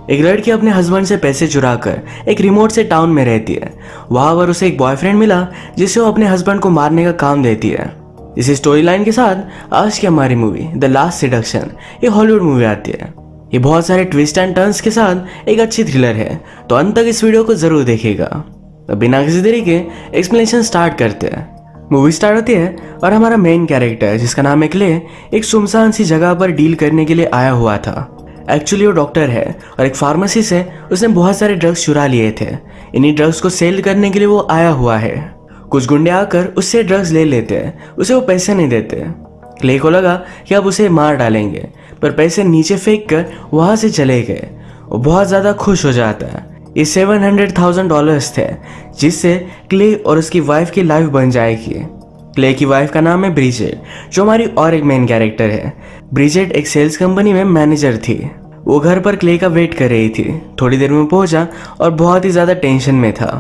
एक लड़की अपने हस्बैंड से पैसे चुराकर एक रिमोट से टाउन में रहती है। वहां पर उसे एक बॉयफ्रेंड मिला जिसे वो अपने हस्बैंड को मारने का काम देती है। इसी स्टोरी लाइन के साथ आज की हमारी मूवी द लास्ट सेडक्शन ये हॉलीवुड मूवी आती है। ये बहुत सारे ट्विस्ट एंड टर्न्स के साथ एक अच्छी थ्रिलर है, तो अंत तक इस वीडियो को जरूर देखिएगा। तो बिना किसी देरी के एक्सप्लेनेशन स्टार्ट करते हैं। मूवी स्टार्ट होती है और हमारा मेन कैरेक्टर जिसका नाम है क्ले एक सुनसान सी जगह पर डील करने के लिए आया हुआ था। एक्चुअली वो डॉक्टर है और एक फार्मेसी से उसने बहुत सारे ड्रग्स चुरा लिए थे। इन्हीं ड्रग्स को सेल करने के लिए वो आया हुआ है। कुछ गुंडे आकर उससे ड्रग्स ले लेते हैं, उसे वो पैसे नहीं देते। क्ले को लगा कि अब उसे मार डालेंगे, पर पैसे नीचे फेंक कर वहां से चले गए। वो बहुत ज्यादा खुश हो जाता है। ये $700,000 थे जिससे क्ले और उसकी वाइफ की लाइफ बन जाएगी। क्ले की वाइफ का नाम है ब्रिजेट, जो हमारी और एक मेन कैरेक्टर है। ब्रिजेट एक सेल्स कंपनी में मैनेजर थी। वो घर पर क्ले का वेट कर रही थी। थोड़ी देर में पहुंचा और बहुत ही ज्यादा टेंशन में था।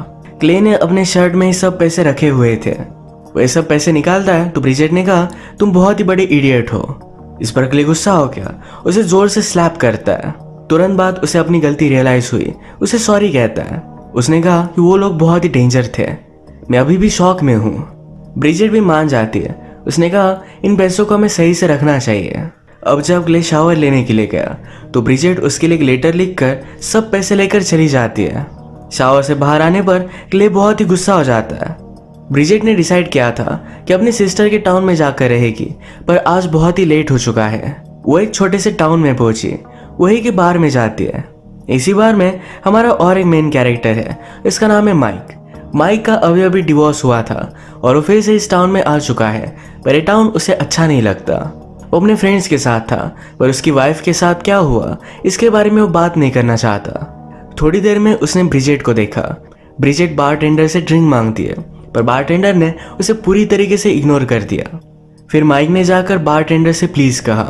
क्ले ने अपने शर्ट में ये सब पैसे रखे हुए थे। वो ये सब पैसे निकालता है तो ब्रिजेट ने कहा, तुम बहुत ही बड़े इडियट हो। इस पर क्ले गुस्सा हो गया, उसे जोर से स्लैप करता है। तुरंत बाद उसे अपनी गलती रियलाइज हुई, उसे सॉरी कहता है। उसने कहा कि वो लोग बहुत ही डेंजर थे, मैं अभी भी शौक में हूँ। ब्रिजेट भी मान जाती है। उसने कहा इन पैसों को हमें सही से रखना चाहिए। अब जब क्ले शावर लेने के लिए गया तो ब्रिजेट उसके लिए एक लेटर लिखकर सब पैसे लेकर चली जाती है। शावर से बाहर आने पर क्ले बहुत ही गुस्सा हो जाता है। ब्रिजेट ने डिसाइड किया था कि अपनी सिस्टर के टाउन में जाकर रहेगी, पर आज बहुत ही लेट हो चुका है। वो एक छोटे से टाउन में पहुंची, वही के बार में जाती है। इसी बार में हमारा और एक मेन कैरेक्टर है, इसका नाम है माइक। माइक का अभी अभी डिवोर्स हुआ था और वो फिर से इस टाउन में आ चुका है, पर ये टाउन उसे अच्छा नहीं लगता। वो अपने फ्रेंड्स के साथ था, पर उसकी वाइफ के साथ क्या हुआ इसके बारे में वो बात नहीं करना चाहता। थोड़ी देर में उसने ब्रिजेट को देखा। ब्रिजेट बारटेंडर से ड्रिंक मांगती है, पर बारटेंडर ने उसे पूरी तरीके से इग्नोर कर दिया। फिर माइक ने जाकर बारटेंडर से प्लीज कहा।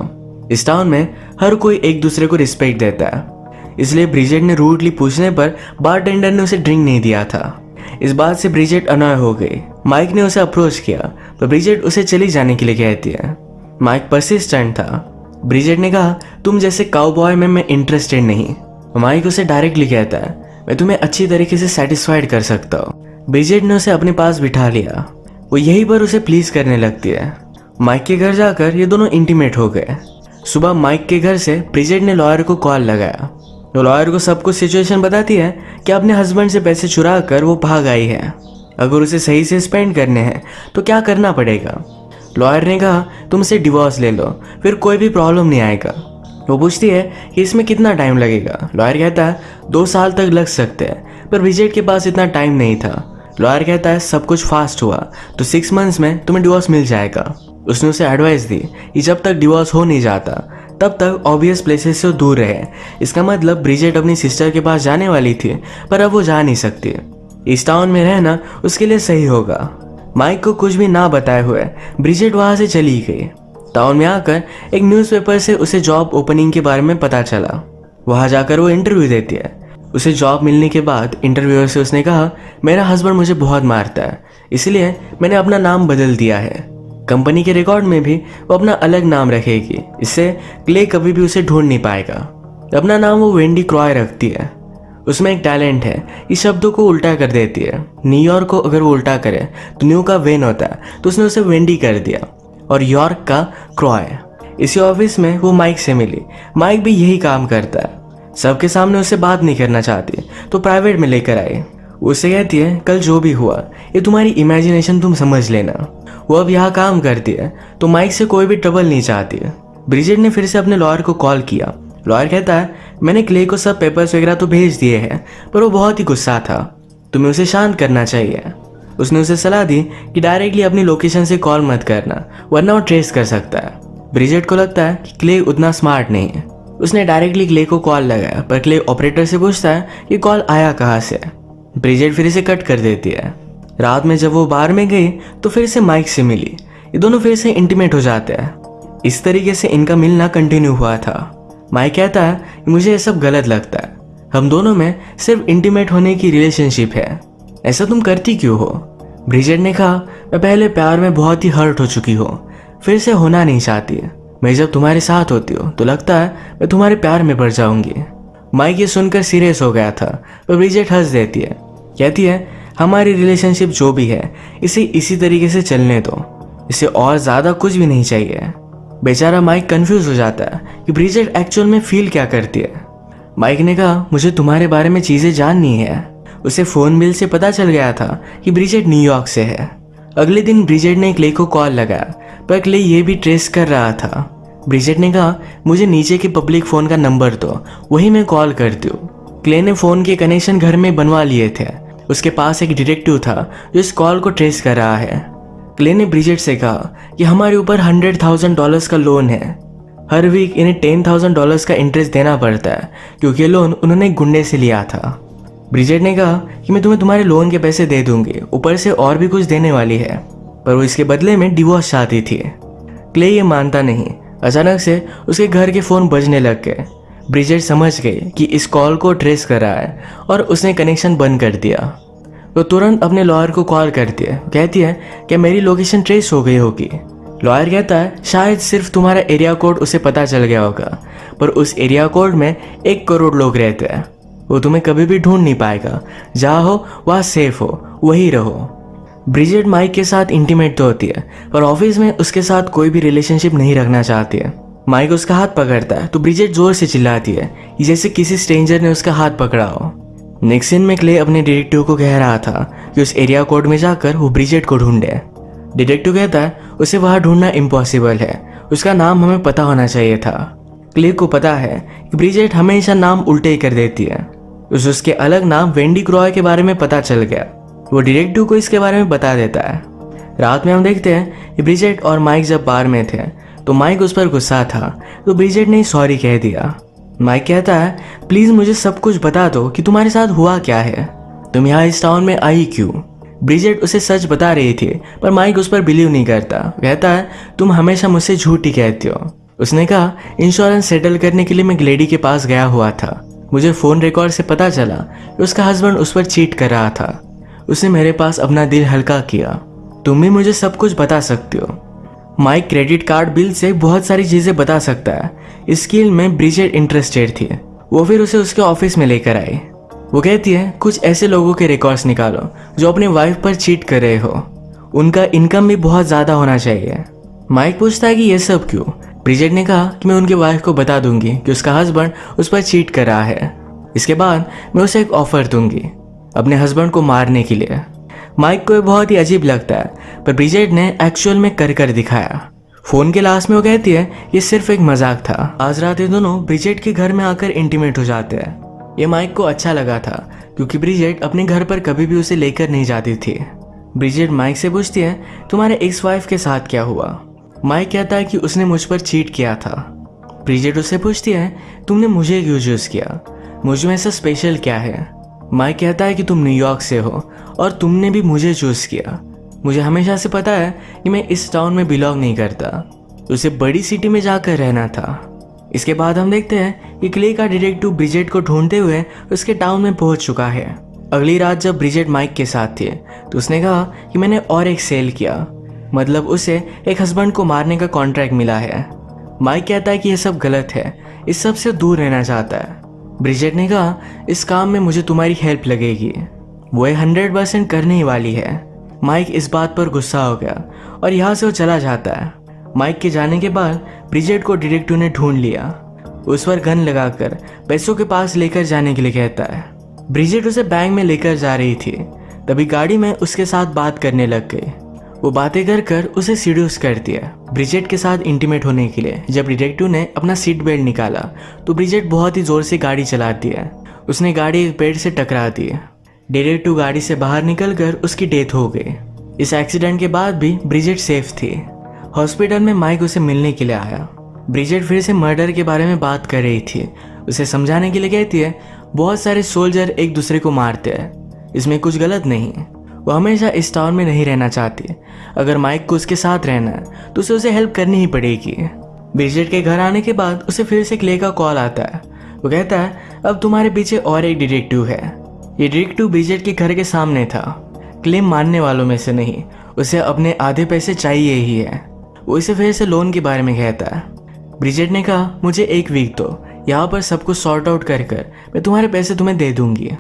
इस टाउन में हर कोई एक दूसरे को रिस्पेक्ट देता है, इसलिए ब्रिजेट ने रूडली पूछने पर बारटेंडर ने उसे ड्रिंक नहीं दिया था। इस बात से ब्रिजेट अनॉय हो गई। माइक ने उसे अप्रोच किया, पर ब्रिजेट उसे चली जाने के लिए कहती है। माइक परसिस्टेंट था। ब्रिजेट ने कहा, तुम जैसे काउबॉय में मैं इंटरेस्टेड नहीं। माइक उसे डायरेक्टली कहता है, मैं तुम्हें अच्छी तरीके से सेटिस्फाइड कर सकता हूँ। ब्रिजेट ने उसे अपने पास बिठा लिया। वो यहीं पर उसे प्लीज करने लगती है। माइक के घर जाकर ये दोनों इंटीमेट हो गए। सुबह माइक के घर से ब्रिजेट ने लॉयर को कॉल लगाया। तो लॉयर को सब कुछ सिचुएशन बताती है कि अपने हस्बैंड से पैसे चुरा कर वो भाग आई है। अगर उसे सही से स्पेंड करने हैं तो क्या करना पड़ेगा। लॉयर ने कहा, तुम इसे डिवोर्स ले लो, फिर कोई भी प्रॉब्लम नहीं आएगा। वो पूछती है कि इसमें कितना टाइम लगेगा। लॉयर कहता है 2 साल तक लग सकते हैं, पर ब्रिजेट के पास इतना टाइम नहीं था। लॉयर कहता है सब कुछ फास्ट हुआ तो 6 मंथ्स में तुम्हें डिवोर्स मिल जाएगा। उसने उसे एडवाइस दी कि जब तक डिवोर्स हो नहीं जाता तब तक ऑब्वियस प्लेसेस से दूर रहे। इसका मतलब ब्रिजेट अपनी सिस्टर के पास जाने वाली थी, पर अब वो जा नहीं सकती। इस टाउन में रहना उसके लिए सही होगा। माइक को कुछ भी ना बताए हुए ब्रिजेट वहां से चली गई। टाउन में आकर एक न्यूज़पेपर से उसे जॉब ओपनिंग के बारे में पता चला। वहां जाकर वो इंटरव्यू देती है। उसे जॉब मिलने के बाद इंटरव्यूअर से उसने कहा, मेरा हस्बैंड मुझे बहुत मारता है, इसलिए मैंने अपना नाम बदल दिया है। कंपनी के रिकॉर्ड में भी वो अपना अलग नाम रखेगी, इससे क्ले कभी भी उसे ढूंढ नहीं पाएगा। अपना नाम वो वेंडी क्रॉय रखती है। उसमें एक टैलेंट है, इस शब्दों को उल्टा कर देती है। न्यूयॉर्क को अगर वो उल्टा करे तो न्यू का वेन होता है, तो उसने उसे वेंडी कर दिया, और यॉर्क का क्रॉय। इसी ऑफिस में वो माइक से मिली। माइक भी यही काम करता है। सबके सामने उससे बात नहीं करना चाहती, तो प्राइवेट में लेकर आई। उससे कहती है, कल जो भी हुआ ये तुम्हारी इमेजिनेशन, तुम समझ लेना। वो अब यहाँ काम करती है, तो माइक से कोई भी ट्रबल नहीं चाहती। ब्रिजेट ने फिर से अपने लॉयर को कॉल किया। लॉयर कहता है, मैंने क्ले को सब पेपर्स वगैरह तो भेज दिए हैं, पर वो बहुत ही गुस्सा था, तुम्हें उसे शांत करना चाहिए। उसने उसे सलाह दी कि डायरेक्टली अपनी लोकेशन से कॉल मत करना, वरना वो ट्रेस कर सकता है। ब्रिजेट को लगता है कि क्ले उतना स्मार्ट नहीं है। उसने डायरेक्टली क्ले को कॉल लगाया, पर क्ले ऑपरेटर से पूछता है कि कॉल आया कहाँ से। ब्रिजेट फिर इसे कट कर देती है। रात में जब वो बार में गई तो फिर से माइक से मिली। ये दोनों फिर से इंटीमेट हो जाते हैं। इस तरीके से इनका मिलना कंटिन्यू हुआ था। माइक कहता है कि मुझे ये सब गलत लगता है, हम दोनों में सिर्फ इंटीमेट होने की रिलेशनशिप है, ऐसा तुम करती क्यों हो। ब्रिजेट ने कहा, मैं पहले प्यार में बहुत ही हर्ट हो चुकी हूँ, फिर से होना नहीं चाहती। मैं जब तुम्हारे साथ होती हूँ तो लगता है मैं तुम्हारे प्यार में पड़ जाऊंगी। माइक ये सुनकर सीरियस हो गया था, पर ब्रिजेट हंस देती है, कहती है हमारी रिलेशनशिप जो भी है इसे इसी तरीके से चलने दो, इसे और ज़्यादा कुछ भी नहीं चाहिए। बेचारा माइक कंफ्यूज हो जाता है कि ब्रिजेट एक्चुअल में फील क्या करती है। माइक ने कहा मुझे तुम्हारे बारे में चीज़ें जाननी है। उसे फ़ोन बिल से पता चल गया था कि ब्रिजेट न्यूयॉर्क से है। अगले दिन ब्रिजेट ने क्ले को कॉल लगाया, पर क्ले ये भी ट्रेस कर रहा था। ब्रिजेट ने कहा मुझे नीचे के पब्लिक फ़ोन का नंबर दो, वही मैं कॉल करती हूँ। क्ले ने फ़ोन के कनेक्शन घर में बनवा लिए थे। उसके पास एक डिटेक्टिव था जो इस कॉल को ट्रेस कर रहा है। क्ले ने ब्रिजेट से कहा कि हमारे ऊपर $100,000 का लोन है। हर वीक इन्हें $10,000 का इंटरेस्ट देना पड़ता है, क्योंकि ये लोन उन्होंने एक गुंडे से लिया था। ब्रिजेट ने कहा कि मैं तुम्हें तुम्हारे लोन के पैसे दे दूंगी, ऊपर से और भी कुछ देने वाली है, पर वो इसके बदले में डिवोर्स चाहती थी। क्ले ये मानता नहीं। अचानक से उसके घर के फ़ोन बजने लग गए। ब्रिजेट समझ गई कि इस कॉल को ट्रेस कर रहा है और उसने कनेक्शन बंद कर दिया। तो तुरंत अपने लॉयर को कॉल करती है, कहती है कि मेरी लोकेशन ट्रेस हो गई होगी। लॉयर कहता है शायद सिर्फ तुम्हारा एरिया कोड उसे पता चल गया होगा, पर उस एरिया कोड में 1 करोड़ लोग रहते हैं। वो तुम्हें कभी भी ढूंढ नहीं पाएगा। जहाँ हो वहाँ सेफ हो, वही रहो। ब्रिजेट माइक के साथ इंटीमेट तो होती है, पर ऑफिस में उसके साथ कोई भी रिलेशनशिप नहीं रखना चाहती है। माइक उसका हाथ पकड़ता है तो ब्रिजेट जोर से चिल्लाती है जैसे किसी स्ट्रेंजर ने उसका हाथ पकड़ा हो। नेक्स्ट सीन में क्ले अपने डिटेक्टिव को कह रहा था कि उस एरिया कोड में जाकर वो ब्रिजेट को ढूंढे। डिटेक्टिव कहता है उसे वहां ढूंढना इम्पॉसिबल है, उसका नाम हमें पता होना चाहिए था। क्ले को पता है कि ब्रिजेट हमेशा नाम उल्टे ही कर देती है। उसके अलग नाम वेंडी क्रॉय के बारे में पता चल गया। वो डिटेक्टिव को इसके बारे में बता देता है। रात में हम देखते हैं कि ब्रिजेट और माइक जब बार में थे तो माइक उस पर गुस्सा था, तो ब्रिजेट ने सॉरी कह दिया। माइक कहता है प्लीज मुझे सब कुछ बता दो कि तुम्हारे साथ हुआ क्या है, तुम यहाँ इस टाउन में आई क्यों। ब्रिजेट उसे सच बता रही थी, पर माइक उस पर बिलीव नहीं करता। कहता है तुम हमेशा मुझसे झूठ ही कहती हो। उसने कहा इंश्योरेंस सेटल करने के लिए मैं ग्लेडी के पास गया हुआ था। मुझे फ़ोन रिकॉर्ड से पता चला कि उसका हस्बैंड उस पर चीट कर रहा था। उसने मेरे पास अपना दिल हल्का किया। तुम भी मुझे सब कुछ बता सकती हो। माइक क्रेडिट कार्ड बिल से बहुत सारी चीज़ें बता सकता है। इस स्किल में ब्रिजेट इंटरेस्टेड थी। वो फिर उसे उसके ऑफिस में लेकर आई। वो कहती है कुछ ऐसे लोगों के रिकॉर्ड्स निकालो जो अपनी वाइफ पर चीट कर रहे हो, उनका इनकम भी बहुत ज़्यादा होना चाहिए। माइक पूछता है कि ये सब क्यों। ब्रिजेट ने कहा कि मैं उनके वाइफ को बता दूंगी कि उसका हस्बैंड उस पर चीट कर रहा है। इसके बाद मैं उसे एक ऑफर दूंगी अपने हस्बैंड को मारने के लिए। माइक को बहुत ही अजीब लगता है, पर ब्रिजेट ने एक्चुअल में कर दिखाया। फोन के लास्ट में वो कहती है ये सिर्फ एक मजाक था। आज रात ये दोनों ब्रिजेट के घर में आकर इंटीमेट हो जाते हैं। ये माइक को अच्छा लगा था, क्योंकि ब्रिजेट अपने घर पर कभी भी उसे लेकर नहीं जाती थी। ब्रिजेट माइक से पूछती है तुम्हारे एक्स वाइफ के साथ क्या हुआ। माइक कहता है कि उसने मुझ पर चीट किया था। ब्रिजेट उससे पूछती है तुमने मुझे क्यों चूज किया, मुझ में ऐसा स्पेशल क्या है। माइक कहता है कि तुम न्यूयॉर्क से हो और तुमने भी मुझे चूज किया। मुझे हमेशा से पता है कि मैं इस टाउन में बिलोंग नहीं करता, उसे बड़ी सिटी में जाकर रहना था। इसके बाद हम देखते हैं कि क्ले का डिटेक्टिव ब्रिजेट को ढूंढते हुए उसके टाउन में पहुंच चुका है। अगली रात जब ब्रिजेट माइक के साथ थी तो उसने कहा कि मैंने और एक सेल किया, मतलब उसे एक हस्बैंड को मारने का कॉन्ट्रैक्ट मिला है। माइक कहता है कि यह सब गलत है, इस सब से दूर रहना चाहता है। ब्रिजेट ने कहा इस काम में मुझे तुम्हारी हेल्प लगेगी, वो 100% करने ही वाली है। माइक इस बात पर गुस्सा हो गया और यहाँ से वो चला जाता है। माइक के जाने के बाद ब्रिजेट को डिटेक्टिव ने ढूंढ लिया। उस पर गन लगाकर पैसों के पास लेकर जाने के लिए कहता है। ब्रिजेट उसे बैंक में लेकर जा रही थी, तभी गाड़ी में उसके साथ बात करने लग गई। वो बातें कर उसे सीड्यूस करती है ब्रिजेट के साथ इंटीमेट होने के लिए। जब डिटेक्टिव ने अपना सीट बेल्ट निकाला तो ब्रिजेट बहुत ही जोर से गाड़ी चलाती है। उसने गाड़ी एक पेड़ से टकरा दी। डिटेक्टिव गाड़ी से बाहर निकलकर उसकी डेथ हो गई। इस एक्सीडेंट के बाद भी ब्रिजेट सेफ थी। हॉस्पिटल में माइक उसे मिलने के लिए आया। ब्रिजेट फिर से मर्डर के बारे में बात कर रही थी। उसे समझाने के लिए कहती है बहुत सारे सोल्जर एक दूसरे को मारते हैं, इसमें कुछ गलत नहीं। वो हमेशा इस टाउन में नहीं रहना चाहती। अगर माइक को उसके साथ रहना है तो उसे हेल्प करनी ही पड़ेगी। ब्रिजेट के घर आने के बाद उसे फिर से क्ले का कॉल आता है। वो कहता है अब तुम्हारे पीछे और एक डिटेक्टिव है। ये डिटेक्टिव ब्रिजेट के घर के सामने था। क्लेम मानने वालों में से नहीं, उसे अपने आधे पैसे चाहिए ही है। वो इसे फिर से लोन के बारे में कहता है। ब्रिजेट ने कहा मुझे 1 वीक दो, यहाँ पर सब कुछ सॉर्ट आउट कर कर मैं तुम्हारे पैसे तुम्हें दे दूंगी।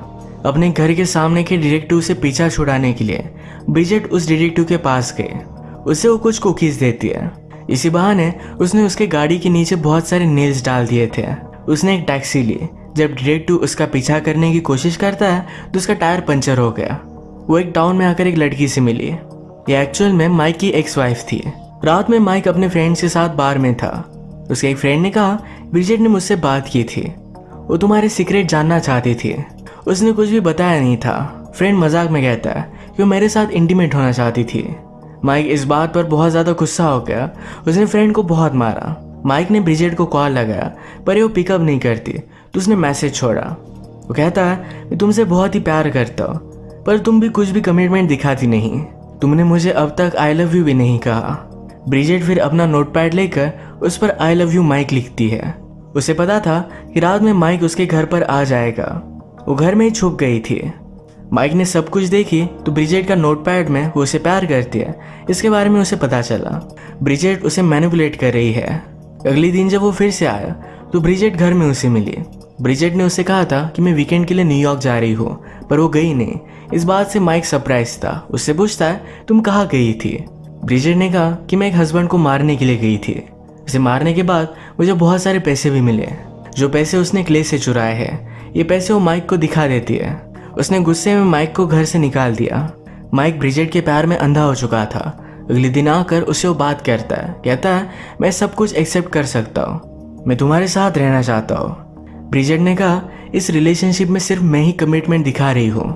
अपने घर के सामने के डिटेक्टिव से पीछा छुड़ाने के लिए ब्रिजेट उस डिटेक्टिव के पास गई। उसे वो कुछ कुकीज देती है। इसी बहाने उसने उसके गाड़ी के नीचे बहुत सारे नेल्स डाल दिए थे। उसने एक टैक्सी ली। जब डिटेक्टिव उसका पीछा करने की कोशिश करता है तो उसका टायर पंचर हो गया। वो एक टाउन में आकर एक लड़की से मिली। ये एक्चुअल में माइक की एक्स वाइफ थी। रात में माइक अपने फ्रेंड्स के साथ बार में था। उसके एक फ्रेंड ने कहा, ब्रिजेट ने मुझसे बात की थी, वो तुम्हारे सीक्रेट जानना चाहती थी। उसने कुछ भी बताया नहीं था। फ्रेंड मजाक में कहता है कि वो मेरे साथ इंटीमेट होना चाहती थी। माइक इस बात पर बहुत ज़्यादा गुस्सा हो गया। उसने फ्रेंड को बहुत मारा। माइक ने ब्रिजेट को कॉल लगाया पर वो पिकअप नहीं करती तो उसने मैसेज छोड़ा। वो कहता है, मैं तुमसे बहुत ही प्यार करता हूँ पर तुम भी कुछ भी कमिटमेंट दिखाती नहीं। तुमने मुझे अब तक आई लव यू भी नहीं कहा। ब्रिजेट फिर अपना नोटपैड लेकर उस पर आई लव यू माइक लिखती है। उसे पता था कि रात में माइक उसके घर पर आ जाएगा। वो घर में ही छुप गई थी। माइक ने सब कुछ देखी तो ब्रिजेट का नोटपैड में वो उसे प्यार करती है इसके बारे में उसे पता चला। ब्रिजेट उसे मैनिपुलेट कर रही है। अगले दिन जब वो फिर से आया तो ब्रिजेट घर में उसे मिली। ब्रिजेट ने उसे कहा था कि मैं वीकेंड के लिए न्यूयॉर्क जा रही हूँ पर वो गई नहीं। इस बात से माइक सरप्राइज था। उससे पूछता है, तुम कहाँ गई थी? ब्रिजेट ने कहा कि मैं एक हस्बैंड को मारने के लिए गई थी। उसे मारने के बाद मुझे बहुत सारे पैसे भी मिले जो पैसे उसने क्ले से चुराए हैं। ये पैसे वो माइक को दिखा देती है। उसने गुस्से में माइक को घर से निकाल दिया। माइक ब्रिजेट के प्यार में अंधा हो चुका था। अगले दिन आकर उससे वो बात करता है। कहता है, मैं सब कुछ एक्सेप्ट कर सकता हूँ, मैं तुम्हारे साथ रहना चाहता हूँ। ब्रिजेट ने कहा, इस रिलेशनशिप में सिर्फ मैं ही कमिटमेंट दिखा रही हूँ।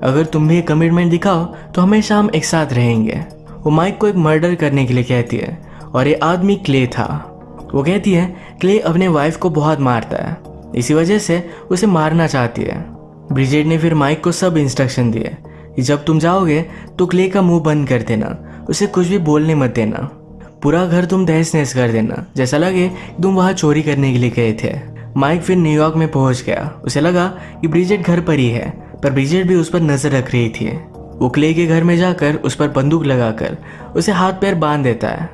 अगर तुम भी एक कमिटमेंट दिखाओ तो हमेशा हम एक साथ रहेंगे। वो माइक को एक मर्डर करने के लिए कहती है और ये आदमी क्ले था। वो कहती है क्ले अपने वाइफ को बहुत मारता है, इसी वजह से उसे मारना चाहती है। ब्रिजेट ने फिर माइक को सब इंस्ट्रक्शन दिए कि जब तुम जाओगे तो क्ले का मुंह बंद कर देना, उसे कुछ भी बोलने मत देना। पूरा घर तुम तहस नहस कर देना, जैसा लगे तुम वहाँ चोरी करने के लिए गए थे। माइक फिर न्यूयॉर्क में पहुंच गया। उसे लगा कि ब्रिजेट घर पर ही है पर ब्रिजेट भी उस पर नजर रख रही थी। वो क्ले के घर में जाकर उस पर बंदूक लगाकर उसे हाथ पैर बांध देता है।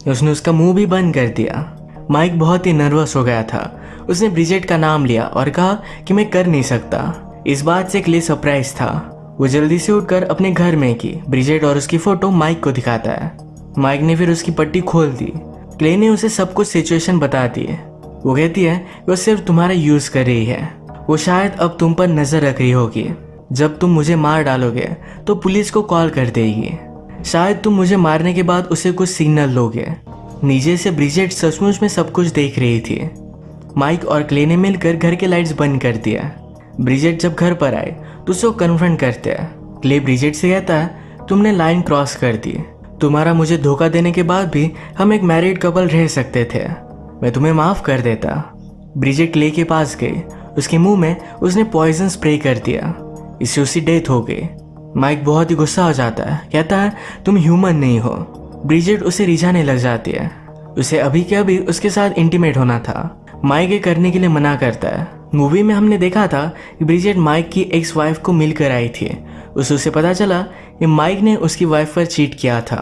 उसने उसका मुंह भी बंद कर दिया। माइक बहुत ही नर्वस हो गया था। उसने ब्रिजेट का नाम लिया और कहा कि मैं कर नहीं सकता। इस बात से क्ले सरप्राइज था। वो जल्दी से उठकर अपने घर में की ब्रिजेट और उसकी फोटो माइक को दिखाता है। माइक ने फिर उसकी पट्टी खोल दी। क्ले ने उसे सब कुछ सिचुएशन बता दी है। वो कहती है वो सिर्फ तुम्हारा यूज कर रही है। वो शायद अब तुम पर नजर रख रही होगी। जब तुम मुझे मार डालोगे तो पुलिस को कॉल कर देगी। शायद तुम मुझे मारने के बाद उसे कुछ सिग्नल दोगे। नीचे से ब्रिजेट सचमुच में सब कुछ देख रही थी। माइक और क्ले ने मिलकर घर के लाइट्स बंद कर दिया। ब्रिजेट जब घर पर आए तो उसे कन्फ्रंट करते हैं। क्ले ब्रिजेट से कहता है, तुमने लाइन क्रॉस कर दी। तुम्हारा मुझे धोखा देने के बाद भी हम एक मैरिड कपल रह सकते थे। मैं तुम्हें माफ कर देता। ब्रिजेट क्ले के पास गई। उसके मुंह में उसने पॉइजन स्प्रे कर दिया। इससे उसकी डेथ हो गई। माइक बहुत ही गुस्सा हो जाता है। कहता है, तुम ह्यूमन नहीं हो। ब्रिजेट उसे रिझाने लग जाती है। उसे अभी के अभी उसके साथ इंटीमेट होना था। माइक ये करने के लिए मना करता है। मूवी में हमने देखा था कि ब्रिजेट माइक की एक्स वाइफ को मिलकर आई थी। उसे पता चला कि माइक ने उसकी वाइफ पर चीट किया था।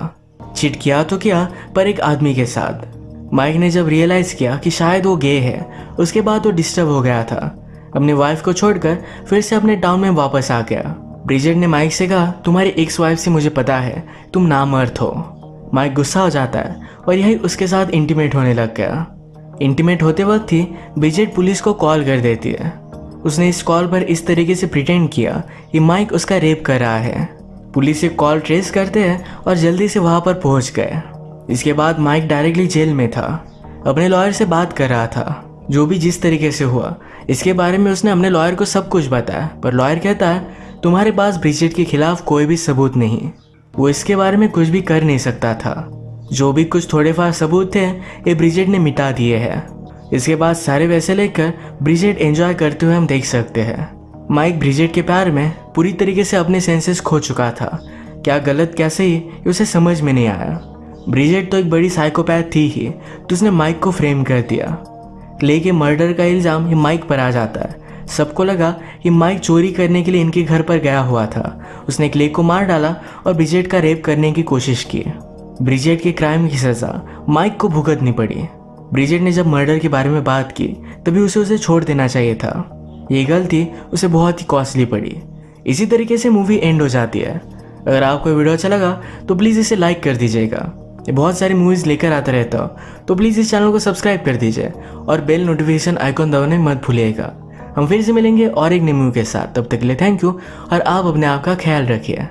चीट किया तो किया पर एक आदमी के साथ। माइक ने जब रियलाइज किया कि शायद वो गे है, उसके बाद वो डिस्टर्ब हो गया था। अपने वाइफ को छोड़कर फिर से अपने टाउन में वापस आ गया। ब्रिजेट ने माइक से कहा, तुम्हारी एक्स वाइफ से मुझे पता है तुम नामर्द हो। माइक गुस्सा हो जाता है और यही उसके साथ इंटीमेट होने लग गया। इंटीमेट होते वक्त ही ब्रिजेट पुलिस को कॉल कर देती है। उसने इस कॉल पर इस तरीके से प्रिटेंड किया कि माइक उसका रेप कर रहा है। पुलिस ये कॉल ट्रेस करते हैं और जल्दी से वहां पर पहुंच गए। इसके बाद माइक डायरेक्टली जेल में था। अपने लॉयर से बात कर रहा था। जो भी जिस तरीके से हुआ इसके बारे में उसने अपने लॉयर को सब कुछ बताया। पर लॉयर कहता है, तुम्हारे पास ब्रिजेट के खिलाफ कोई भी सबूत नहीं। वो इसके बारे में कुछ भी कर नहीं सकता था। जो भी कुछ थोड़े फार सबूत थे ये ब्रिजेट ने मिटा दिए हैं। इसके बाद सारे वैसे लेकर ब्रिजेट एंजॉय करते हुए हम देख सकते हैं। माइक ब्रिजेट के प्यार में पूरी तरीके से अपने सेंसेस खो चुका था। क्या गलत क्या सही ये उसे समझ में नहीं आया। ब्रिजेट तो एक बड़ी साइकोपैथ थी ही तो उसने माइक को फ्रेम कर दिया। क्ले के मर्डर का इल्जाम ये माइक पर आ जाता है। सबको लगा कि माइक चोरी करने के लिए इनके घर पर गया हुआ था। उसने क्ले को मार डाला और ब्रिजेट का रेप करने की कोशिश की। ब्रिजेट के क्राइम की सजा माइक को भुगतनी पड़ी। ब्रिजेट ने जब मर्डर के बारे में बात की तभी उसे छोड़ देना चाहिए था। ये गलती उसे बहुत ही कॉस्टली पड़ी। इसी तरीके से मूवी एंड हो जाती है। अगर आपको वीडियो अच्छा लगा तो प्लीज़ इसे लाइक कर दीजिएगा। ये बहुत सारी मूवीज़ लेकर आता रहता हो तो प्लीज़ इस चैनल को सब्सक्राइब कर दीजिए और बेल नोटिफिकेशन आइकॉन दबाने मत भूलिएगा। हम फिर से मिलेंगे और एक नई मूवी के साथ। तब तक के लिए थैंक यू और आप अपने आप का ख्याल रखिए।